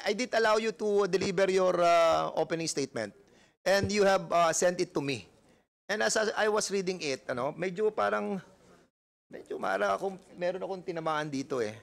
I did allow you to deliver your opening statement, and you have sent it to me. And as I was reading it, medyo meron akong tinamaan dito eh.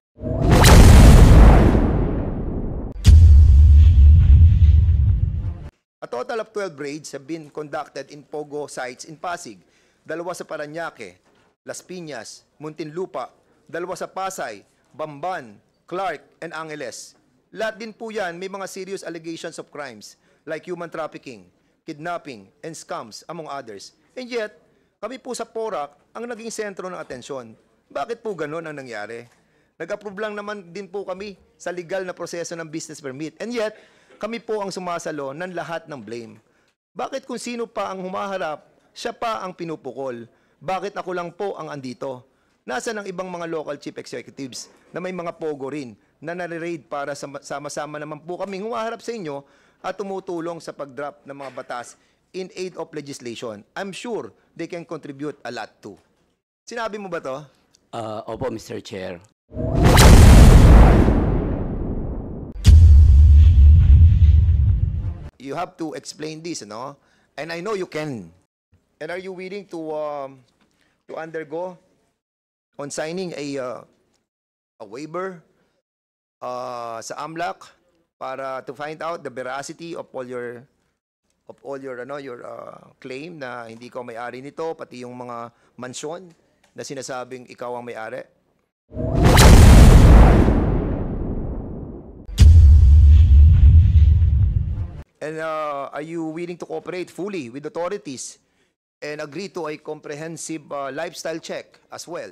A total of 12 raids have been conducted in Pogo sites in Pasig, 2 sa Parañaque, Las Piñas, Muntinlupa, 2 sa Pasay, Bamban, Clark, and Angeles. Lahat din po yan may mga serious allegations of crimes like human trafficking, kidnapping, and scams, among others. And yet, kami po sa PORAC ang naging sentro ng atensyon. Bakit po ganun ang nangyari? Nag-approve lang naman din po kami sa legal na proseso ng business permit. And yet, kami po ang sumasalo ng lahat ng blame. Bakit kung sino pa ang humaharap, siya pa ang pinupukol? Bakit ako lang po ang andito? Nasaan ang ibang mga local chief executives na may mga pogo rin na nare-raid para sama-sama naman po kaming humaharap sa inyo at tumutulong sa pag-drop ng mga batas in aid of legislation? I'm sure they can contribute a lot too. Sinabi mo ba to? Opo, Mr. Chair. You have to explain this, no? And I know you can. And are you willing to undergo on signing a waiver sa AMLAC para to find out the veracity of all your claim na hindi ko may-ari nito, pati yung mga mansyon na sinasabing ikaw ang may-ari? And are you willing to cooperate fully with authorities and agree to a comprehensive lifestyle check as well?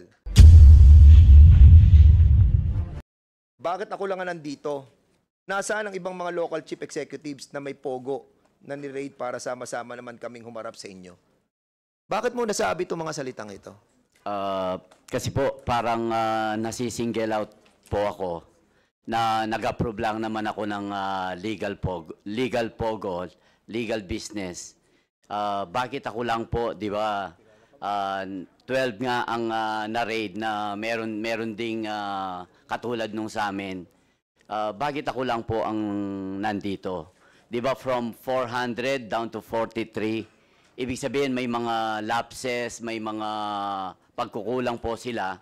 Bakit ako lang nandito? Nasaan ang ibang mga local chief executives na may pogo na ni-raid para sama-sama naman kaming humarap sa inyo? Bakit mo nasabi itong mga salitang ito? Kasi po parang nasisingle out po ako na nag-approve lang naman ako ng legal pogo, legal business. Bakit ako lang po, di ba? 12 nga ang na-raid na meron ding katulad nung sa amin. Bakit ako lang po ang nandito? Di ba from 400 down to 43? Ibig sabihin may mga lapses, may mga pagkukulang po sila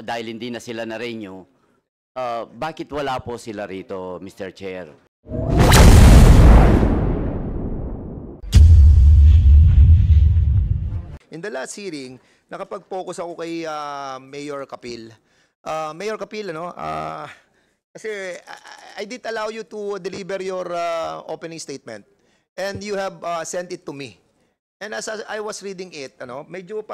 dahil hindi na sila na-renew. Bakit wala po sila rito, Mr. Chair? In the last hearing, nakapag-focus ako kay Mayor Kapil. Mayor Kapil, kasi I did allow you to deliver your opening statement, and you have sent it to me. And as I was reading it, medyo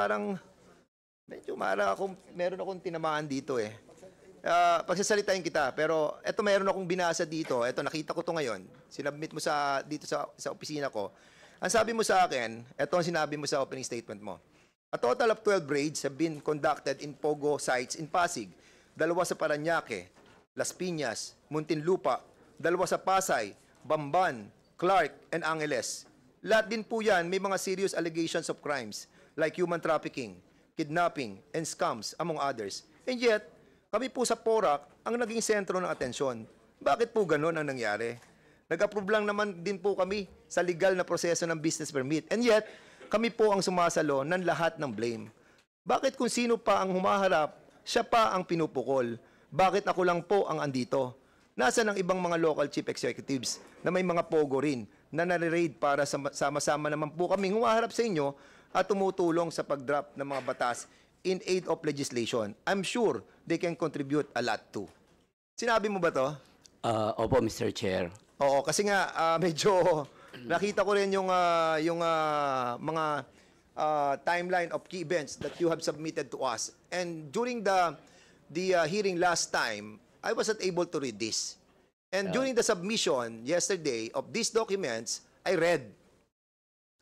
meron akong tinamaan dito eh. Pagsasalitain kita, pero eto meron akong binasa dito. Eto, nakita ko to ngayon. Sinabmit mo dito sa opisina ko. Ang sabi mo sa akin, eto ang sinabi mo sa opening statement mo. A total of 12 raids have been conducted in Pogo sites in Pasig, 2 sa Parañaque, Las Piñas, Muntinlupa, 2 sa Pasay, Bamban, Clark, and Angeles. Lahat din po yan may mga serious allegations of crimes like human trafficking, kidnapping, and scams, among others. And yet, kami po sa PORAC ang naging sentro ng atensyon. Bakit po ganun ang nangyari? Nag-approve lang naman din po kami sa legal na proseso ng business permit. And yet, kami po ang sumasalo ng lahat ng blame. Bakit kung sino pa ang humaharap, siya pa ang pinupukol? Bakit ako lang po ang andito? Nasaan ang ibang mga local chief executives na may mga pogo rin na nare-raid para sama-sama naman po kaming humaharap sa inyo at tumutulong sa pag-drop ng mga batas in aid of legislation? I'm sure they can contribute a lot too. Sinabi mo ba to? Opo, Mr. Chair. Oo, kasi nga medyo nakita ko rin yung mga timeline of key events that you have submitted to us. And during the hearing last time, I was not able to read this. And during the submission yesterday of these documents, I read.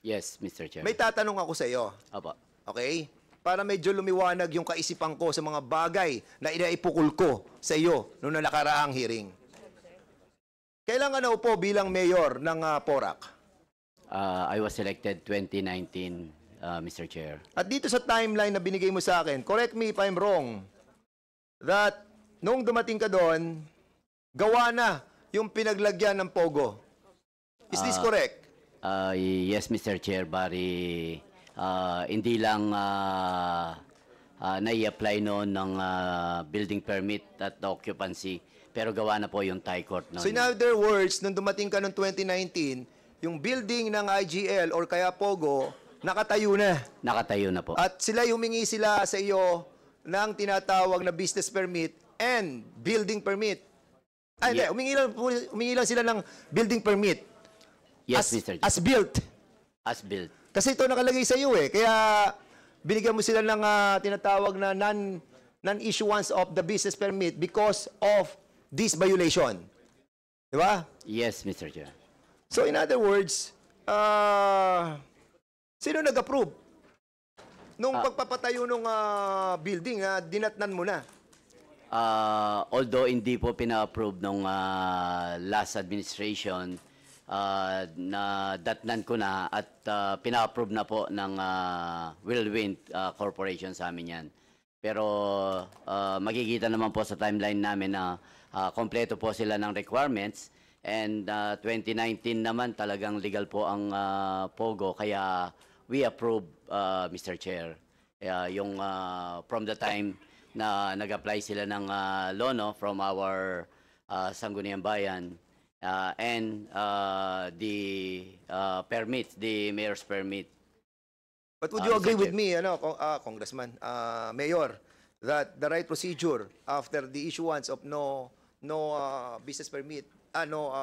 Yes, Mr. Chair. May tatanong ako sa iyo. Opo. Okay? Para medyo lumiwanag yung kaisipan ko sa mga bagay na inaipukul ko sa iyo noong nakaraang hearing. Kailan ka naupo bilang mayor ng PORAC? I was elected 2019, Mr. Chair. At dito sa timeline na binigay mo sa akin, correct me if I'm wrong, that nung dumating ka doon gawa na yung pinaglagyan ng Pogo. Is this correct? Yes, Mr. Chair, bari hindi lang nai-apply noon ng building permit at occupancy, pero gawa na po yung Thai court noon. So in other words, nung dumating ka noong 2019, yung building ng IGL or kaya Pogo, nakatayo na. Nakatayo na po. At humingi sila sa iyo ng tinatawag na business permit and building permit. Ay, Yeah. hindi, humingi lang sila ng building permit. Yes, Mr. Chair. As built. As built. Kasi ito nakalagay sa iyo eh. Kaya binigyan mo sila ng tinatawag na non-issuance of the business permit because of this violation. Di ba? Yes, Mr. Chair. So in other words, sino nag-approve? Nung pagpapatayo ng building, dinatnan mo na. Although hindi po pina-approve nung last administration, na datnan ko na at pina-approve na po ng Whirlwind Corporation sa amin yan. Pero makikita naman po sa timeline namin na kompleto po sila ng requirements, and 2019 naman talagang legal po ang Pogo, kaya we approve, Mr. Chair. Yung from the time na nag-apply sila ng loan from our Sangguniang Bayan, and the permit, the mayor's permit. But would you Mr. agree with Chair. me, Congressman, Mayor, that the right procedure after the issuance of no business permit, ano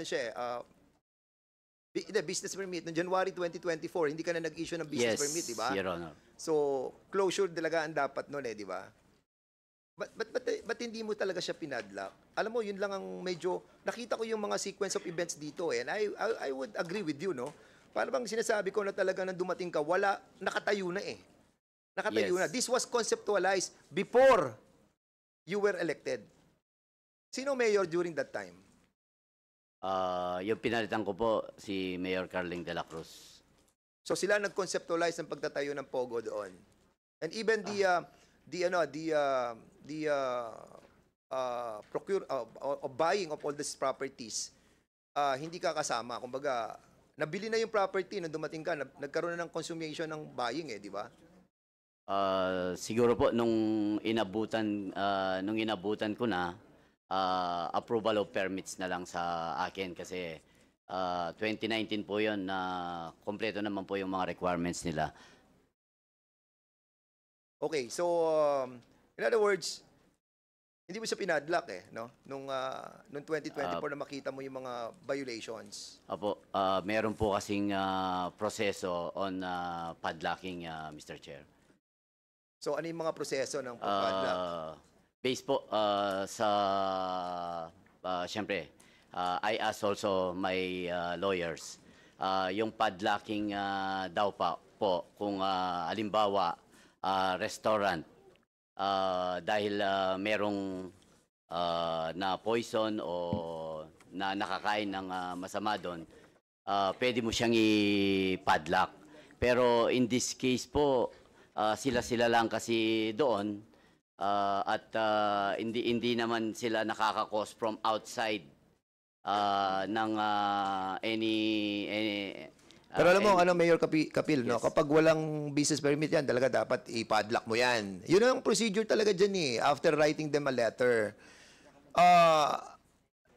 siya business permit no January 2024, hindi ka na nag-issue ng business Yes, permit, di ba? Your Honor. So, closure talaga ang dapat noon di ba? But hindi mo talaga siya pinadlock? Alam mo, yun lang ang medyo, nakita ko yung mga sequence of events dito and I would agree with you, no? Para bang sinasabi ko na talaga nang dumating ka, nakatayo na eh. Nakatayo Yes. na. This was conceptualized before you were elected. Sino mayor during that time? Yung pinalitan ko po, si Mayor Carling de la Cruz. So sila nag-conceptualize ng pagtatayo ng Pogo doon. And even the buying of all these properties, hindi ka kasama. Kumbaga, nabili na yung property nung dumating ka, nagkaroon na ng consummation ng buying di ba? Siguro po nung inabutan ko na, approval of permits na lang sa akin kasi 2019 po yon na kompleto naman po yung mga requirements nila. Okay, so in other words, hindi mo siya pinadlock no? Nung 2024 na makita mo yung mga violations. Apo, meron po kasing proseso on padlocking, Mr. Chair. So ano yung mga proseso ng pagpadlock? Based po sa, siyempre, I asked also my lawyers, yung padlocking daw po, kung halimbawa, restaurant, dahil merong na poison o na nakakain ng masama doon, pwede mo siyang i-padlock. Pero in this case po, sila lang kasi doon, at hindi naman sila nakaka-cause from outside ng any Pero alam mo, Mayor Kapil, no? Kapag walang business permit yan, talaga dapat i-padlock mo yan. Yun ang procedure talaga dyan after writing them a letter.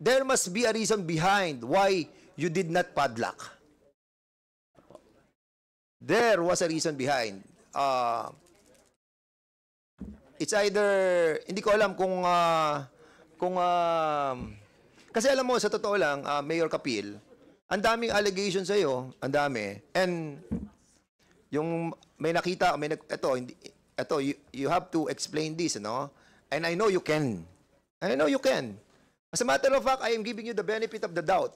There must be a reason behind why you did not padlock. There was a reason behind. It's either, hindi ko alam kasi alam mo, sa totoo lang, Mayor Kapil, ang daming allegations sa'yo, ang dami. And yung may nakita, you have to explain this, no? And I know you can. I know you can. As a matter of fact, I am giving you the benefit of the doubt.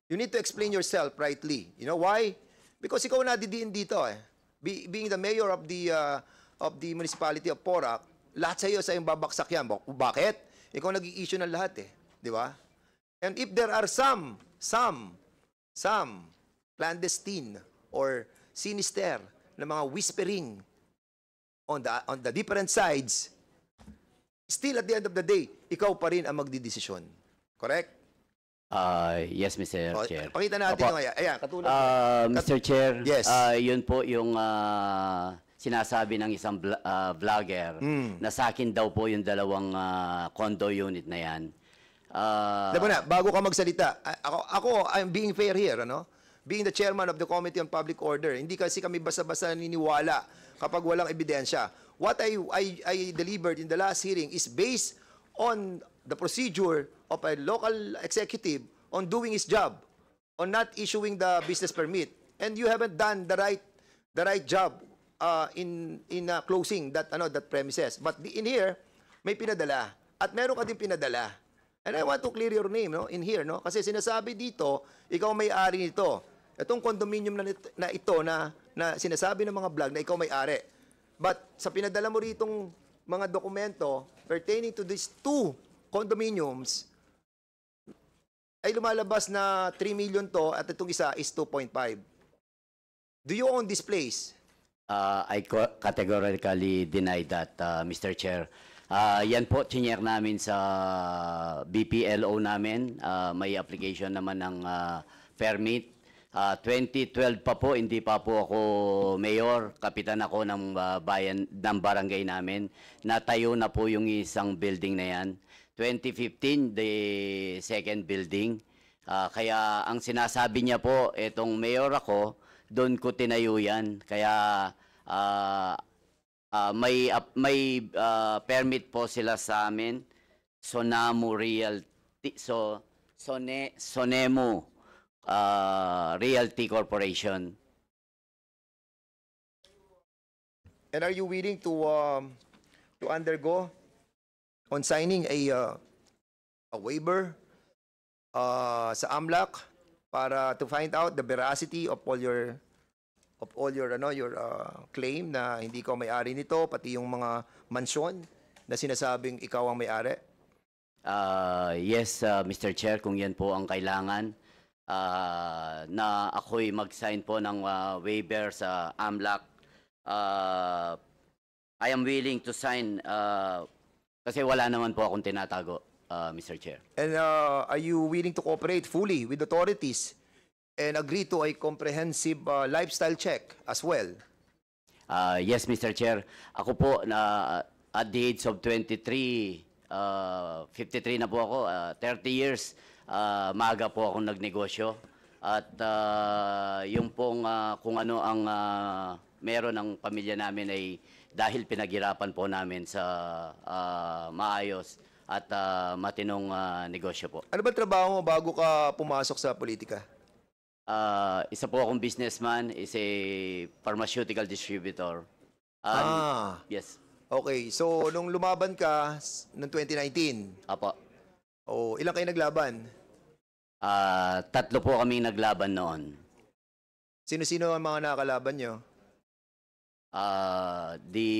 You need to explain yourself rightly. You know why? Because ikaw nadidiin dito Being the mayor of the municipality of Porac, lahat sa iyong babaksak yan. Bakit? Ikaw nag-i-issue ng lahat Di ba? And if there are some clandestine or sinister na mga whispering on the different sides, still at the end of the day, ikaw pa rin ang magdidesisyon. Correct? Yes, Mr. O, Chair. pakita natin Opo. ito ngayon. Ayan, katulad. Mr. Chair, Yes. yun po yung sinasabi ng isang vlogger na sa akin daw po yung dalawang condo unit na yan. Alam mo na, bago ka magsalita, ako, I'm being fair here, ano? Being the chairman of the Committee on Public Order, hindi kasi kami basta-basta niniwala kapag walang ebidensya. What I delivered in the last hearing is based on the procedure of a local executive on doing his job, on not issuing the business permit. And you haven't done the right job in closing that premises. But in here, may pinadala at meron ka din pinadala. And I want to clear your name, no, in here, no? Kasi sinasabi dito, ikaw may-ari nito. Itong condominium na ito na sinasabi ng mga vlog na ikaw may-ari. But sa pinadala mo ritong mga dokumento pertaining to these 2 condominiums, ay lumalabas na 3 million to at itong isa is 2.5. Do you own this place? I categorically deny that, Mr. Chair. Yan po, chinyer namin sa BPLO namin. May application naman ng permit. 2012 pa po, hindi pa po ako mayor, kapitan ako ng bayan ng barangay namin. Natayo na po yung isang building na yan. 2015, the second building. Kaya ang sinasabi niya po, etong mayor ako, doon ko tinayo yan. Kaya may permit po sila sa amin. Sonamo Realty, Sonemo Realty Corporation. And are you willing to undergo on signing a waiver sa AMLAC para to find out the veracity of all your claim na hindi ikaw may-ari nito, pati yung mga mansyon na sinasabing ikaw ang may-ari? Yes, Mr. Chair, kung yan po ang kailangan, na ako'y mag-sign po ng waiver sa AMLAC. I am willing to sign kasi wala naman po akong tinatago, Mr. Chair. And are you willing to cooperate fully with authorities and agree to a comprehensive lifestyle check as well? Yes, Mr. Chair. Ako po, at the age of 23, 53 na po ako, 30 years, maaga po akong nagnegosyo. At yung pong kung ano ang meron ng pamilya namin ay dahil pinaghirapan po namin sa maayos at matinong negosyo po. Ano ba trabaho mo bago ka pumasok sa politika? Isa po akong businessman, is a pharmaceutical distributor. Yes. Okay, so nung lumaban ka noong 2019, Apo. ilang kayo naglaban? 3 po kaming naglaban noon. Sino-sino ang mga nakakalaban nyo? The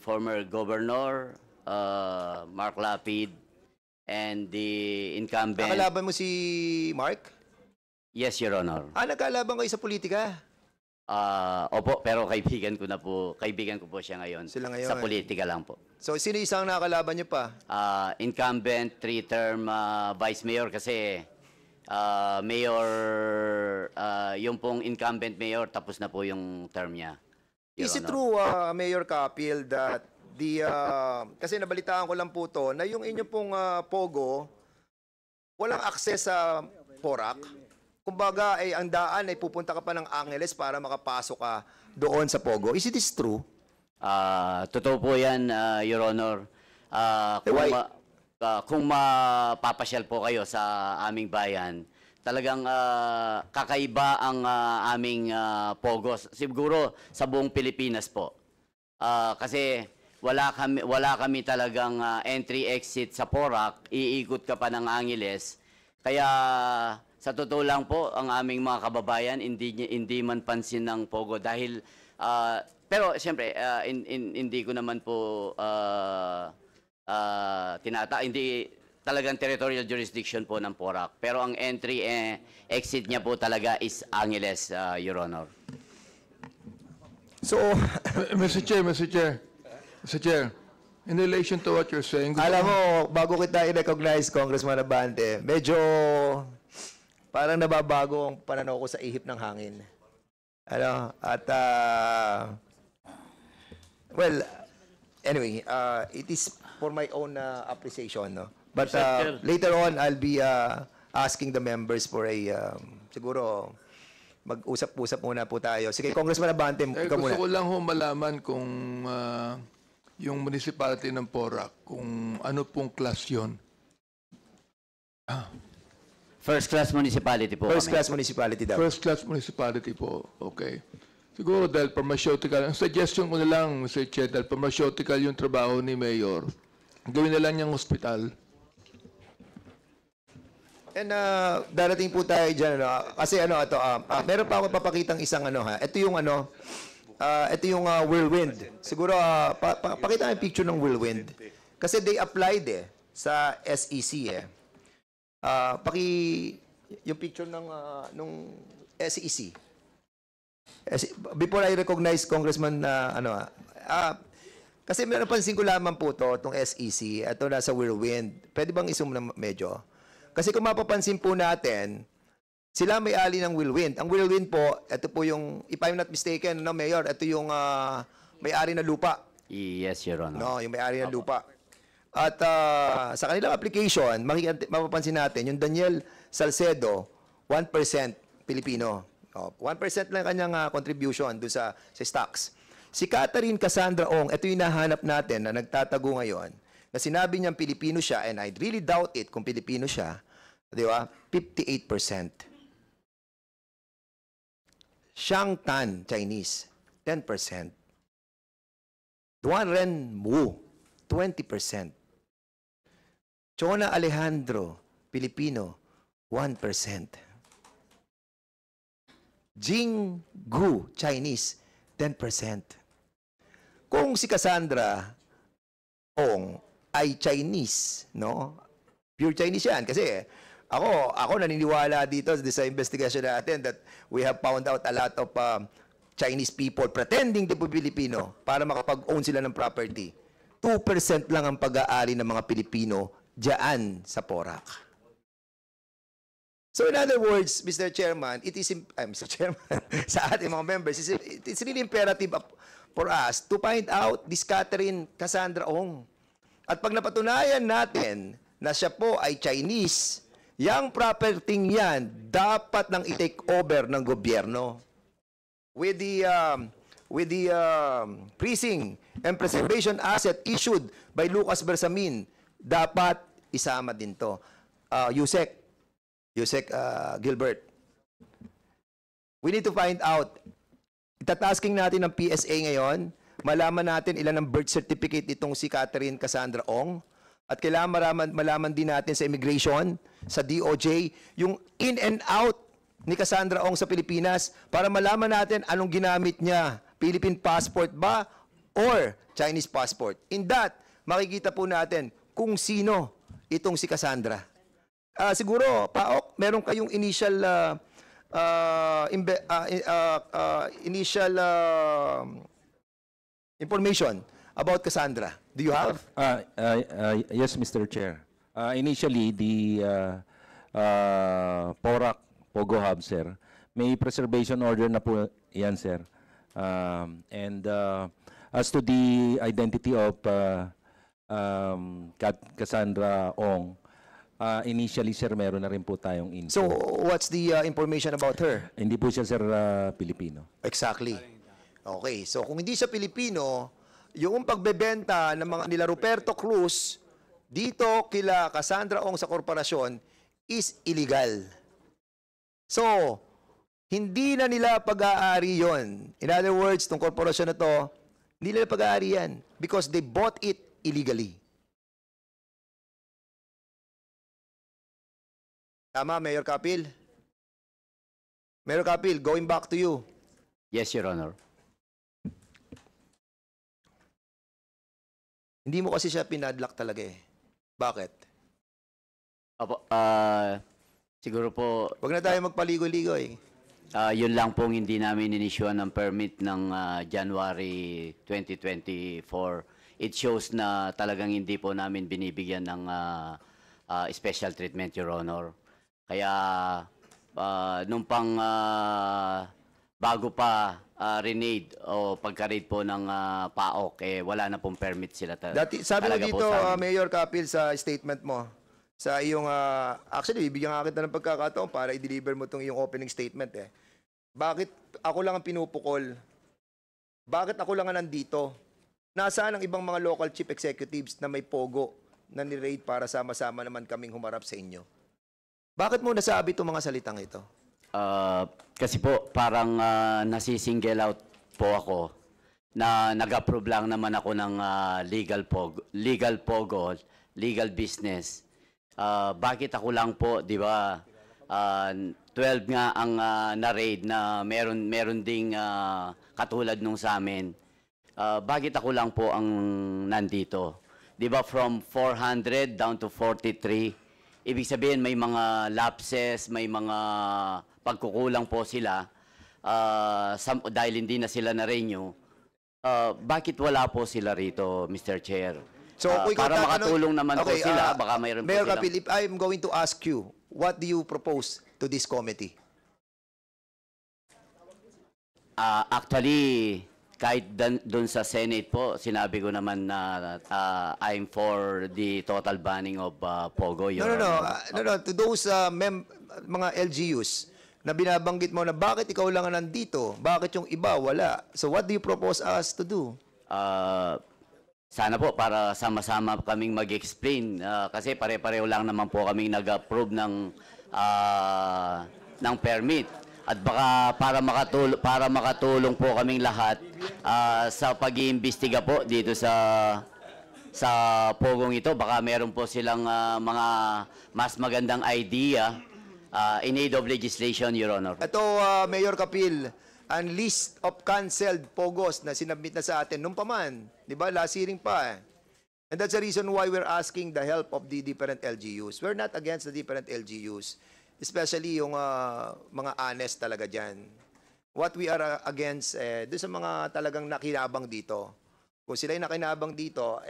former governor, Mark Lapid, and the incumbent. Nakalaban mo si Mark? Yes, Your Honor. Nagkalaban kayo sa politika? Opo, pero kaibigan ko po siya ngayon. Sila ngayon. Sa politika lang po. So, sino isang nakalaban nyo pa? Incumbent, 3-term vice mayor kasi mayor, yung pong incumbent mayor, tapos na po yung term niya. Your Is it Honor. true, Mayor Capil, that kasi nabalitaan ko lang po to, na yung inyo pong Pogo, walang access sa Porac? Kumbaga, ang daan ay pupunta ka pa ng Angeles para makapasok ka doon sa Pogo. Is it true? Totoo po yan, Your Honor. Kung mapapasyal po kayo sa aming bayan, talagang kakaiba ang aming Pogos. Siguro sa buong Pilipinas po. Kasi wala kami talagang entry-exit sa Porac, iikot ka pa ng Angeles. Kaya sa totoo lang po, ang aming mga kababayan hindi man pansin ng Pogo dahil pero siyempre hindi ko naman po hindi talagang territorial jurisdiction po ng Porac. Pero ang entry exit niya po talaga is Angeles, Your Honor. So, Mr. Chair, In relation to what you're saying, Alam mo, bago kita i-recognize, Congressman Abante, medyo parang nababago ang pananaw ko sa ihip ng hangin. Ano? At, well, anyway, it is for my own appreciation, no? But later on, I'll be asking the members for a, siguro, mag-usap-usap muna po tayo. Sige, Congressman Abante, ikaw gusto muna. ko lang ho malaman kung yung municipality ng Porac, kung ano pong class yun. First class municipality po First kami. class municipality daw. First class municipality po. Okay. Siguro dahil pharmaceutical, ang suggestion ko na lang, Mr. Chair, dahil pharmaceutical yung trabaho ni Mayor, gawin na lang niyang hospital. And darating po tayo dyan, ano, kasi ano, ito, meron pa ako papakitang isang ano ha. Ito yung ano, ito yung whirlwind. Siguro, pakita yung picture ng whirlwind. Kasi they applied sa SEC yung picture ng nung SEC. Before I recognize Congressman kasi meron pansin ko lamang po itong SEC, ito nasa whirlwind. Pwede bang isum na medyo? Kasi kung mapapansin po natin, sila may-ari ng whirlwind. Ang whirlwind po, ito po yung, if I'm not mistaken, no, Mayor, ito yung may-ari ng lupa. Yes, Your Honor. No, yung may-ari ng lupa. At sa kanilang application, mapapansin natin, yung Daniel Salcedo, 1% Pilipino. 1% lang kanyang contribution doon sa stocks. Si Catherine Cassandra Ong, ito yung nahanap natin na nagtatago ngayon, na sinabi niyang Pilipino siya, and I really doubt it kung Pilipino siya, di ba? 58%. Xiang Tan, Chinese, 10%. Duan Ren Wu, 20%. Chona Alejandro, Pilipino, 1%. Jing Gu, Chinese, 10%. Kung si Cassandra Ong ay Chinese, no? Pure Chinese yan. Kasi ako naniniwala dito sa investigation natin that we have found out a lot of Chinese people pretending to be Filipino para makapag-own sila ng property. 2% lang ang pag-aari ng mga Pilipino diyan sa Porac. So in other words, Mr. Chairman, Mr. Chairman, sa ating mga members, it's really imperative for us to find out this Catherine Cassandra Ong. At pag napatunayan natin na siya po ay Chinese, yung property yan dapat nang i-take over ng gobyerno. With the freezing and preservation asset issued by Lucas Bersamin, dapat isama din to. Yusek Gilbert. We need to find out. Itatasking natin ng PSA ngayon, malaman natin ilan ang birth certificate itong si Catherine Cassandra Ong. At kailangan malaman din natin sa immigration, sa DOJ, yung in and out ni Cassandra Ong sa Pilipinas para malaman natin anong ginamit niya. Philippine passport ba or Chinese passport? In that, makikita po natin kung sino itong si Cassandra. Siguro, Paok, meron kayong initial information about Cassandra. Do you have? Yes, Mr. Chair. Initially, the Porac Pogo Hub, sir, may preservation order na po yan, sir. And as to the identity of Cassandra Ong, initially, sir, meron na rin po tayong info. So, what's the information about her? Hindi po siya, sir, Pilipino. Exactly. Okay, so kung hindi siya Pilipino, yung pagbebenta ng mga nila Roberto Cruz dito kila Cassandra Ong sa korporasyon is illegal. So, hindi na nila pag-aari yon. In other words, itong korporasyon na to, hindi nila pag-aari yan because they bought it illegally. Tama, Mayor Kapil? Mayor Kapil, going back to you. Yes, Your Honor. Hindi mo kasi siya pinadlock talaga eh. Bakit? Opo, siguro po, Huwag na tayo magpaligoy-ligoy. yun lang pong hindi namin inisyuan ng permit ng January 2024. it shows na talagang hindi po namin binibigyan ng special treatment, Your Honor. Kaya nung bago pa renade o pagka-raid po ng PAOK, wala na pong permit sila Sabi mo talaga po dito, sa amin. Mayor Kapil, sa statement mo, sa iyong, actually, bibigyan nga kita ng pagkakataon para i-deliver mo itong iyong opening statement eh. Bakit ako lang ang pinupukol? Bakit ako lang ang nandito? Nasaan ang ibang mga local chief executives na may pogo na ni-raid para sama-sama naman kaming humarap sa inyo? Bakit mo nasabi itong mga salitang ito? Kasi po parang nasisingle out po ako na nag-approve lang naman ako ng legal pogo, legal business. Bakit ako lang po, di ba? 12 nga ang na-raid na meron ding katulad nung sa amin. Bakit ako lang po ang nandito? Di ba from 400 down to 43? Ibig sabihin may mga lapses, may mga pagkukulang po sila dahil hindi na sila na-renew. Bakit wala po sila rito, Mr. Chair? So, kung ikaw para tatanong- makatulong naman po Okay, sila, baka mayroon po Mayor silang... Kapil, if I'm going to ask you, what do you propose to this committee? Actually, kahit doon sa Senate po, sinabi ko naman na I'm for the total banning of Pogo. Your Honor. No. To those mga LGUs na binabanggit mo na bakit ikaw lang ang nandito, bakit yung iba wala. So what do you propose us to do? Sana po para sama-sama kaming mag-explain kasi pare-pareho lang naman po kaming nag-approve ng permit. At baka para makatulong po kaming lahat sa pag-iimbestiga po dito sa pogong ito, baka meron po silang mga mas magandang idea in aid of legislation, Your Honor. Ito, Mayor Kapil, ang list of canceled pogos na sinabmit na sa atin nung paman, di ba? Last hearing pa eh. And that's the reason why we're asking the help of the different LGUs. We're not against the different LGUs, especially yung mga honest talaga dyan. What we are against, doon sa mga talagang nakinabang dito. Kung sila yung nakinabang dito,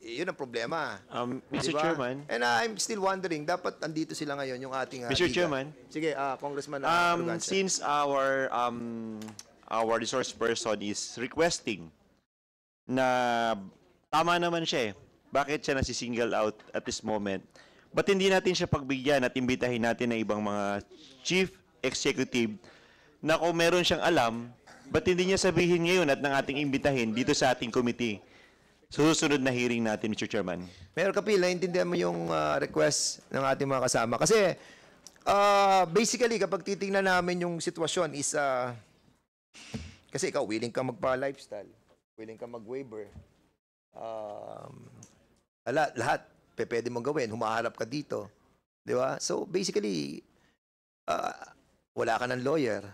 yun ang problema. Mr. Diba? Chairman. And I'm still wondering, dapat andito sila ngayon, yung ating Mr. liga. Chairman. Sige, Congressman Arrogancia. Since our resource person is requesting na tama naman siya eh. Bakit siya nasi-single out at this moment? Ba't hindi natin siya pagbigyan at imbitahin natin na ibang mga chief executive na kung meron siyang alam, ba't hindi niya sabihin ngayon at ng ating imbitahin dito sa ating committee? Susunod na hearing natin, Mr. Chairman. Mayor Kapil, naintindihan mo yung request ng ating mga kasama. Kasi, basically, kapag titingnan namin yung sitwasyon is, kasi ikaw, willing ka magpa-lifestyle, willing ka mag-waiver, lahat, pwede mong gawin, humaharap ka dito. Di ba? So, basically, wala ka ng lawyer.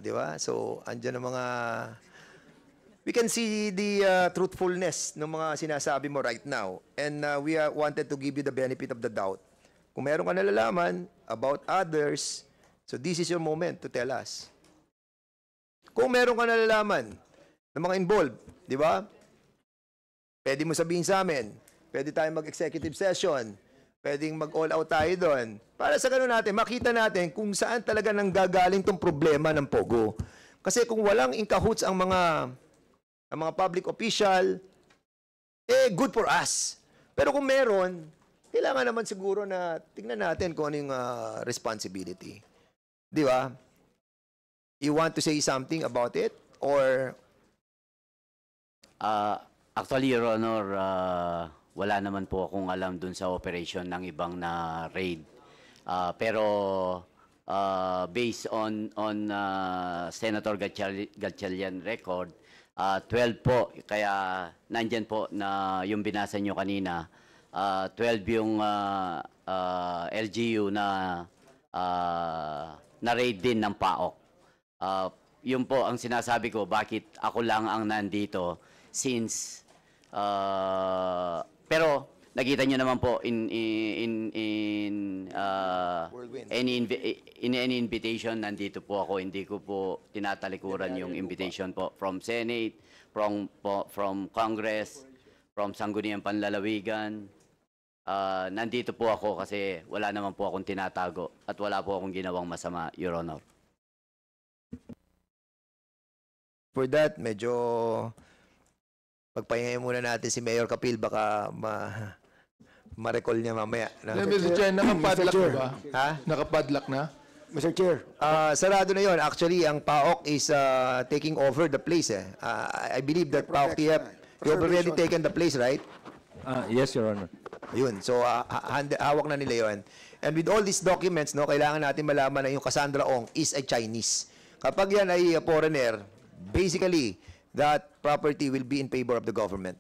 Di ba? So, andyan ang mga... We can see the truthfulness ng mga sinasabi mo right now. And we wanted to give you the benefit of the doubt. Kung meron ka nalalaman about others, so this is your moment to tell us. Kung meron ka nalalaman ng mga involved, di ba? Pwede mo sabihin sa amin. Pwede tayong mag-executive session. Pwedeng mag-all out tayo doon. Para sa ganun natin, makita natin kung saan talaga nanggagaling tong problema ng Pogo. Kasi kung walang in cahoots ang mga public official, good for us. Pero kung meron, kailangan naman siguro na tingnan natin kung ano yung responsibility. Di ba? You want to say something about it? Or... Actually, Your Honor, wala naman po akong alam dun sa operation ng ibang na raid. Pero based on Senator Gatchalian record, 12 po, kaya nandyan po na yung binasa nyo kanina, 12 yung LGU na raid din ng PAOK. Yun po ang sinasabi ko, bakit ako lang ang nandito since pero nakita nyo naman po in any invitation, nandito po ako. Hindi ko po tinatalikuran yung invitation po from Senate, from Congress, from Sangguniang Panlalawigan. Nandito po ako kasi wala naman po akong tinatago at wala po akong ginawang masama, Your Honor. For that, medyo pagpahingayin muna natin si Mayor Kapil, baka ma-recall niya mamaya. Mr. Chair, nakapadlock na ba? Ha? Nakapadlock na? Mr. Chair, Sarado na yon. Actually, ang PAOK is taking over the place. I believe that PAOK TF, you have already taken the place, right? Yes, Your Honor. Yun. So, hawak na nila yon. And with all these documents, no, kailangan natin malaman na yung Cassandra Ong is a Chinese. Kapag yan ay foreigner, basically, that property will be in favor of the government.